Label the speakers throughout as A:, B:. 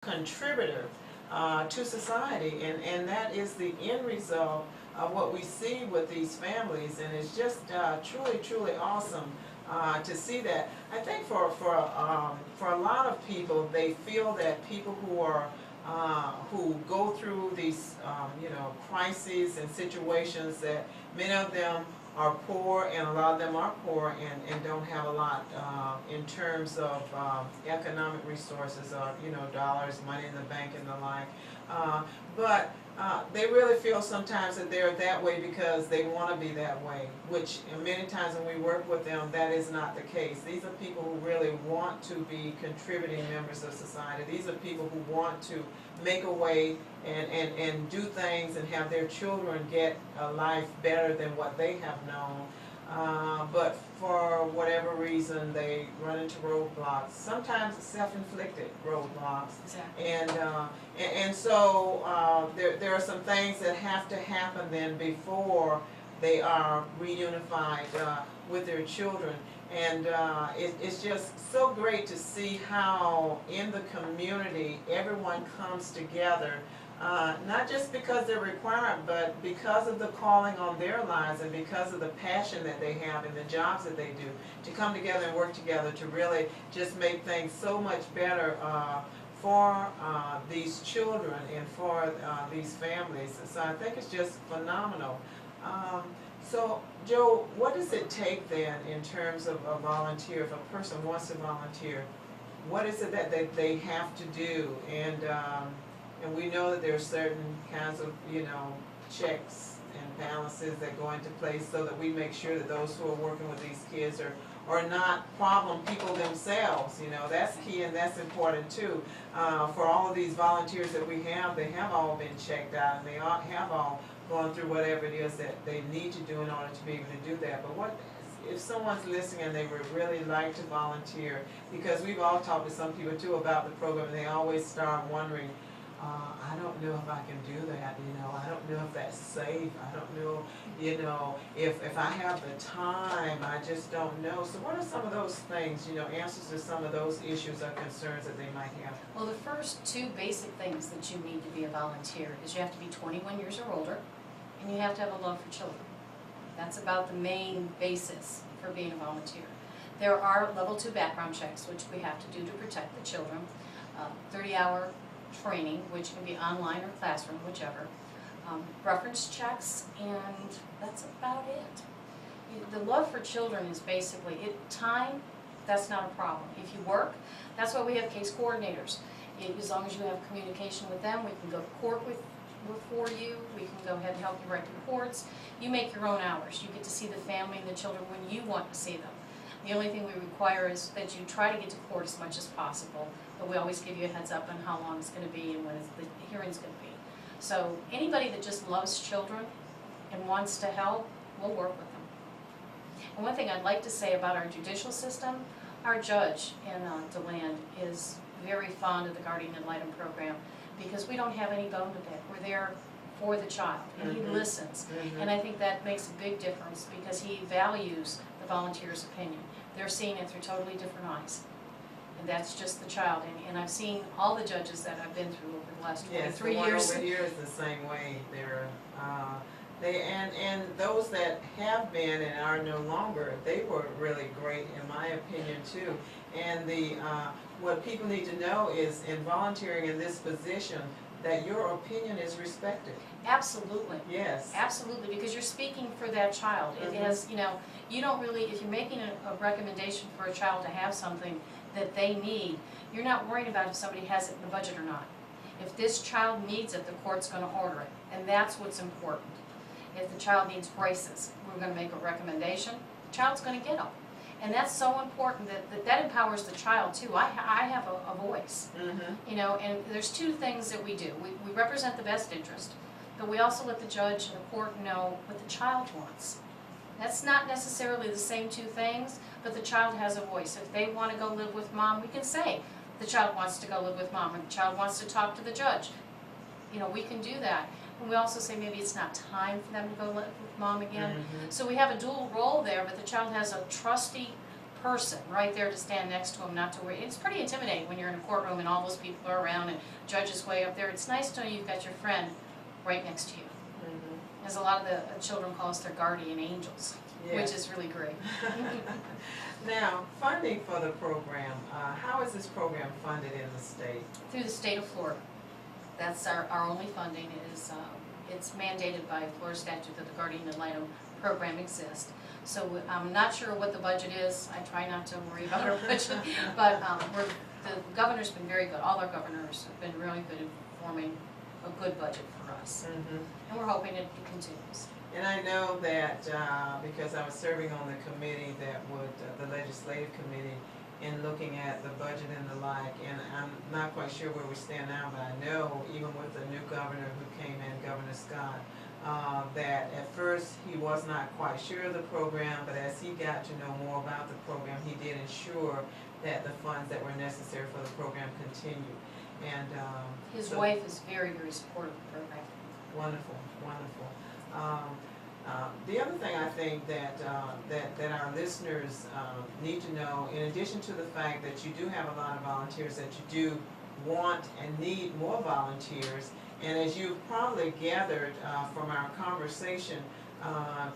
A: contributor to society, and that is the end result of what we see with these families, and it's just truly awesome to see that. I think for a lot of people, they feel that people who go through these crises and situations, that many of them are poor, and a lot of them are poor and don't have a lot in terms of economic resources, or dollars, money in the bank and the like. But they really feel sometimes that they're that way because they want to be that way, which many times when we work with them, that is not the case. These are people who really want to be contributing members of society. These are people who want to make a way and do things and have their children get a life better than what they have known. But for whatever reason, they run into roadblocks, sometimes self-inflicted roadblocks.
B: Exactly.
A: And so there are some things that have to happen then before they are reunified with their children. And it's just so great to see how in the community everyone comes together, not just because they're required, but because of the calling on their lives and because of the passion that they have in the jobs that they do, to come together and work together to really just make things so much better for these children and for these families. So I think it's just phenomenal. So, Joe, what does it take then in terms of a volunteer? If a person wants to volunteer, what is it that they have to do? And we know that there are certain kinds of, checks and balances that go into place so that we make sure that those who are working with these kids are not problem people themselves. That's key, and that's important too. For all of these volunteers that we have, they have all been checked out, and they have all gone through whatever it is that they need to do in order to be able to do that. But what if someone's listening and they would really like to volunteer? Because we've all talked to some people too about the program, and they always start wondering, I don't know if I can do that, I don't know if that's safe, I don't know, if I have the time, I just don't know. So what are some of those things, answers to some of those issues or concerns that they might have?
B: Well, the first two basic things that you need to be a volunteer is you have to be 21 years or older, and you have to have a love for children. That's about the main basis for being a volunteer. There are level 2 background checks, which we have to do to protect the children, 30-hour training, which can be online or classroom, whichever, reference checks, and that's about it. The love for children is basically time. That's not a problem. If you work, that's why we have case coordinators. As long as you have communication with them, we can go to court for you. We can go ahead and help you write reports. You make your own hours. You get to see the family and the children when you want to see them. The only thing we require is that you try to get to court as much as possible, but we always give you a heads up on how long it's going to be and when the hearing's going to be. So anybody that just loves children and wants to help, we'll work with them. And one thing I'd like to say about our judicial system, our judge in DeLand is very fond of the Guardian Ad Litem program because we don't have any bone to pick. We're there for the child, and he listens. And I think that makes a big difference because he values the volunteer's opinion. They're seeing it through totally different eyes. And that's just the child. And I've seen all the judges that I've been through over the last 23 years.
A: Yes, the one over here is the same way. And those that have been and are no longer, they were really great in my opinion too. And what people need to know is in volunteering in this position, that your opinion is respected.
B: Absolutely.
A: Yes.
B: Absolutely, because you're speaking for that child. It has, you don't really, if you're making a recommendation for a child to have something that they need, you're not worried about if somebody has it in the budget or not. If this child needs it, the court's going to order it, and that's what's important. If the child needs braces, we're going to make a recommendation, the child's going to get them. And that's so important that empowers the child too. I have a voice, and there's two things that we do. We represent the best interest, but we also let the judge and the court know what the child wants. That's not necessarily the same two things, but the child has a voice. If they want to go live with mom, we can say the child wants to go live with mom, and the child wants to talk to the judge. We can do that. And we also say maybe it's not time for them to go live with mom again. So we have a dual role there, but the child has a trusty person right there to stand next to them, not to worry. It's pretty intimidating when you're in a courtroom and all those people are around and judge is way up there. It's nice to know you've got your friend right next to you.
A: Mhm.
B: As a lot of the children call us their guardian angels, which
A: Yes.
B: is really great.
A: Now, funding for the program, how is this program funded in the state?
B: Through the state of Florida. That's our only funding is, it's mandated by Florida statute that the guardian ad litem program exists. So I'm not sure what the budget is. I try not to worry about our budget, but the governor's been very good. All our governors have been really good in forming a good budget for us.
A: Mhm.
B: And we're hoping it continues.
A: And I know that, because I was serving on the committee that would, the legislative committee, in looking at the budget and the like, and I'm not quite sure where we stand now, but I know even with the new governor who came in, Governor Scott, that at first he was not quite sure of the program, but as he got to know more about the program, he did ensure that the funds that were necessary for the program continued. And
B: His
A: so-
B: wife is very, very supportive of the program.
A: Wonderful, wonderful. The other thing I think that that our listeners need to know, in addition to the fact that you do have a lot of volunteers, that you do want and need more volunteers, and as you've probably gathered from our conversation,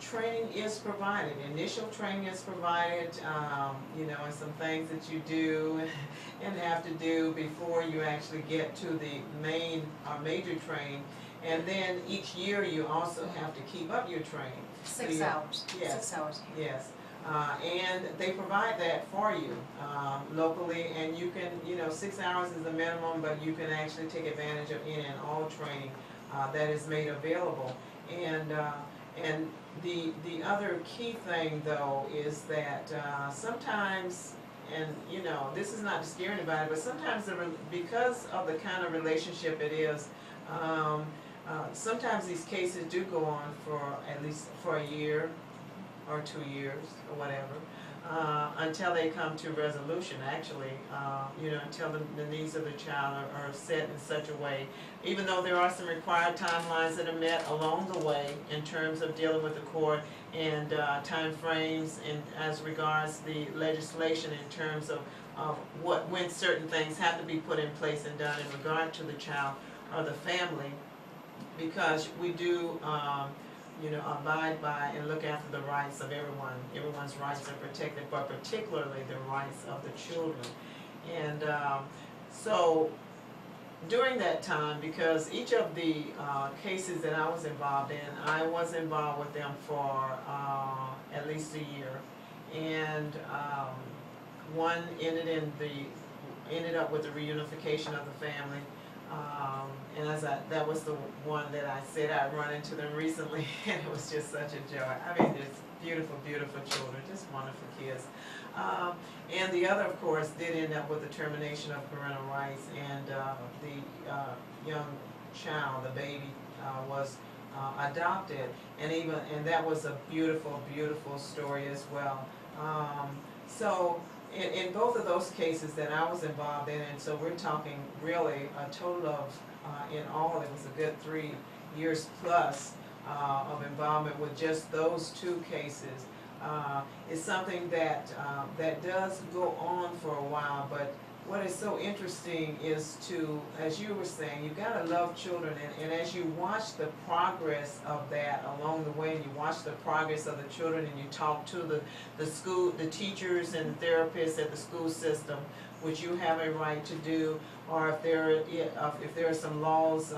A: training is provided. Initial training is provided, you know, and some things that you do and have to do before you actually get to the main major training. And then each year you also have to keep up your training.
B: 6
A: So
B: hours.
A: yes.
B: 6 hours a year.
A: Yes, and they provide that for you locally, and you can, you know, 6 hours is the minimum, but you can actually take advantage of any and all training that is made available. And the other key thing though is that sometimes, and you know, this is not to scare anybody, but sometimes because of the kind of relationship it is, sometimes these cases do go on for at least for a year or 2 years or whatever, until they come to resolution, actually, you know, until the needs of the child are set in such a way, even though there are some required timelines that are met along the way in terms of dealing with the court and time frames and as regards the legislation in terms of when certain things have to be put in place and done in regard to the child or the family, because we do you know, abide by and look after the rights of everyone. Everyone's rights are protected, but particularly the rights of the children. And so during that time, because each of the cases that I was involved in, I was involved with them for at least a year. And one ended up with the reunification of the family. And that was the one that I said I'd run into them recently, and it was just such a joy. I mean, just beautiful, beautiful children, just wonderful kids. And the other, of course, did end up with the termination of parental rights, and the young child, the baby, was adopted, and that was a beautiful, beautiful story as well. So. In both of those cases that I was involved in, and so we're talking really a total of, in all, it was a good 3 years plus of involvement with just those 2 cases. It's something that does go on for a while, but what is so interesting is to, as you were saying, you've got to love children, and as you watch the progress of that along the way, and you watch the progress of the children, and you talk to the school, the teachers and therapists at the school system, which you have a right to do, or if there are some laws,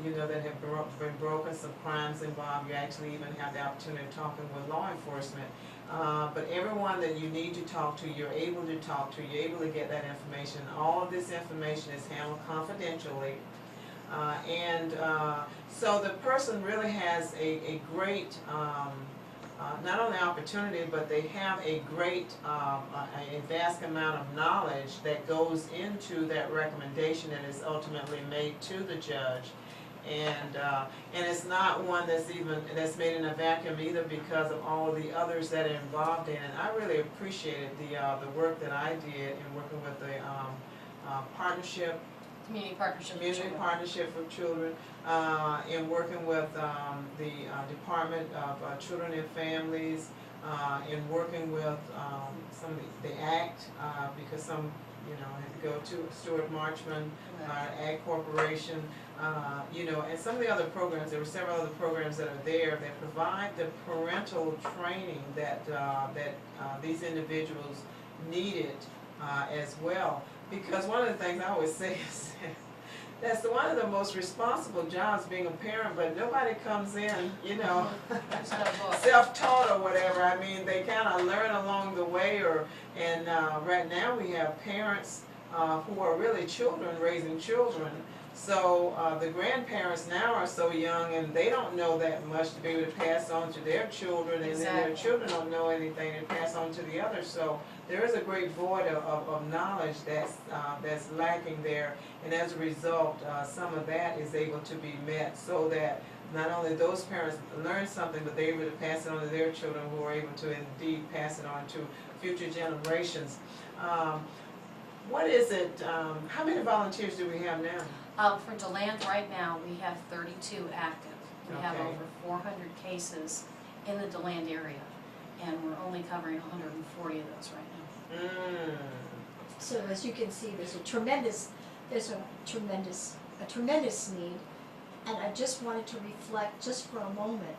A: you know, that have been broken, some crimes involved, you actually even have the opportunity of talking with law enforcement. But everyone that you need to talk to, you're able to talk to, you're able to get that information. All of this information is handled confidentially. So the person really has a great, not only opportunity, but they have a great, a vast amount of knowledge that goes into that recommendation that is ultimately made to the judge. And it's not one that's made in a vacuum either, because of all of the others that are involved in it. I really appreciated the work that I did in working with the
B: Community partnership
A: for children, in working with the Department of Children and Families, in working with some of the ACT, because some, you know, had to go to Stuart Marchman, Ag Corporation, you know, and some of the other programs. There were several other programs that are there that provide the parental training that these individuals needed as well. Because one of the things I always say is that's one of the most responsible jobs, being a parent, but nobody comes in, you know, self-taught or whatever. I mean, they kind of learn along the way, and right now we have parents who are really children raising children. So the grandparents now are so young and they don't know that much to be able to pass on to their children, and then their children don't know anything to pass on to the others. So there is a great void of knowledge that's lacking there, and as a result, some of that is able to be met, so that not only those parents learn something, but they're able to pass it on to their children, who are able to indeed pass it on to future generations. What is it, how many volunteers do we have now?
B: For DeLand right now, we have 32 active. We have
A: Okay.
B: over 400 cases in the DeLand area, and we're only covering 140 of those right now.
C: So as you can see, there's a tremendous need, and I just wanted to reflect just for a moment.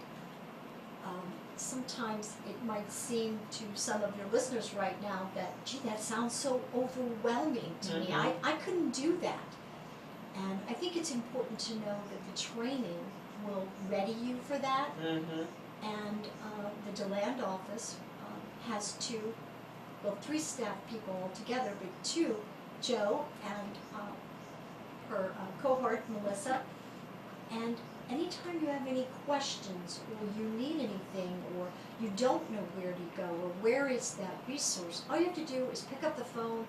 C: Sometimes it might seem to some of your listeners right now that, gee, that sounds so overwhelming to me. I couldn't do that. And I think it's important to know that the training will ready you for that. And the DeLand office has three staff people altogether, but two, Joe and her cohort, Melissa. And anytime you have any questions, or you need anything, or you don't know where to go, or where is that resource, all you have to do is pick up the phone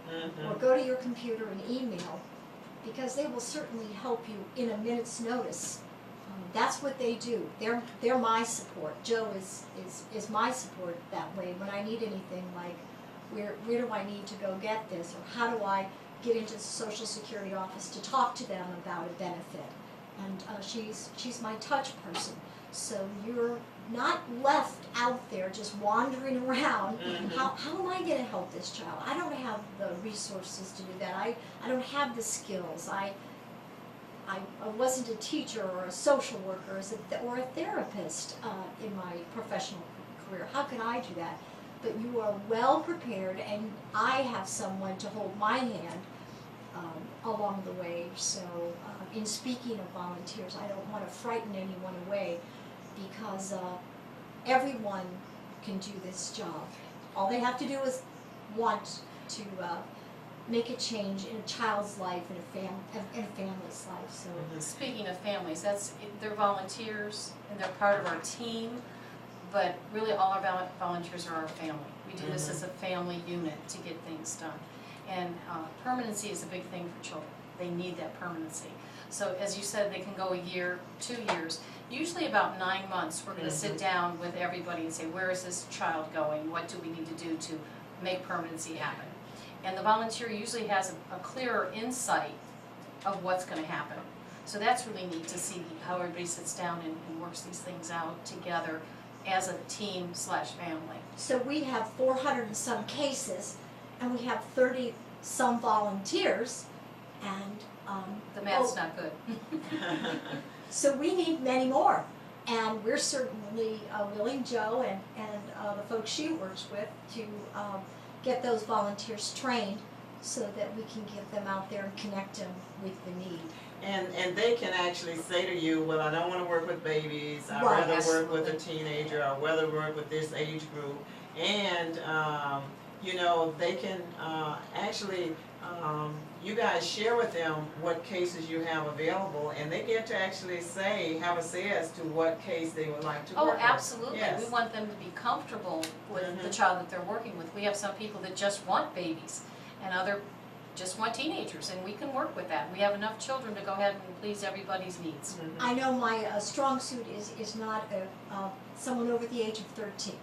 C: or go to your computer and email, because they will certainly help you in a minute's notice. That's what they do. They're my support. Joe is my support that way. When I need anything like, where do I need to go get this, or how do I get into the Social Security office to talk to them about a benefit. And she's my touch person. So you're not left out there just wandering around. How am I going to help this child? I don't have the resources to do that. I don't have the skills. I wasn't a teacher or a social worker or a therapist in my professional career. How can I do that? But you are well prepared, and I have someone to hold my hand along the way. So in speaking of volunteers, I don't want to frighten anyone away, because everyone can do this job. All they have to do is want to make a change in a child's life, in a family's life. So
B: Speaking of families, they're volunteers and they're part of our team, but really all our volunteers are our family. We do this as a family unit to get things done. And permanency is a big thing for children. They need that permanency. So as you said, they can go a year, 2 years. Usually about 9 months, we're going to sit down with everybody and say, where is this child going? What do we need to do to make permanency happen? And the volunteer usually has a clearer insight of what's going to happen. So that's really neat to see how everybody sits down and works these things out together as a team/family.
C: So we have 400 and some cases, and we have 30 some volunteers, and
B: The math's not good.
C: so we need many more, and we're certainly willing, Joe and the folks she works with, to get those volunteers trained so that we can get them out there and connect them with the need.
A: And they can actually say to you, well, I don't want to work with babies, I'd
C: Right.
A: rather work with a teenager, I'd rather work with this age group. And, you know, they can actually, you guys share with them what cases you have available, and they get to actually have a say as to what case they would like to work with.
B: Oh, absolutely.
A: Yes.
B: We want them to be comfortable with the child that they're working with. We have some people that just want babies, and other just want teenagers, and we can work with that. We have enough children to go ahead and please everybody's needs.
C: I know my strong suit is not someone over the age of 13.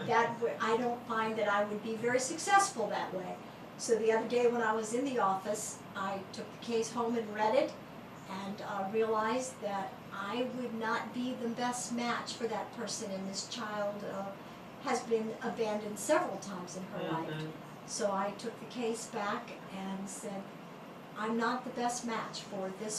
C: I don't find that I would be very successful that way. So the other day when I was in the office, I took the case home and read it, and realized that I would not be the best match for that person, and this child has been abandoned several times in her life.
A: Mhm.
C: So I took the case back and said, I'm not the best match for this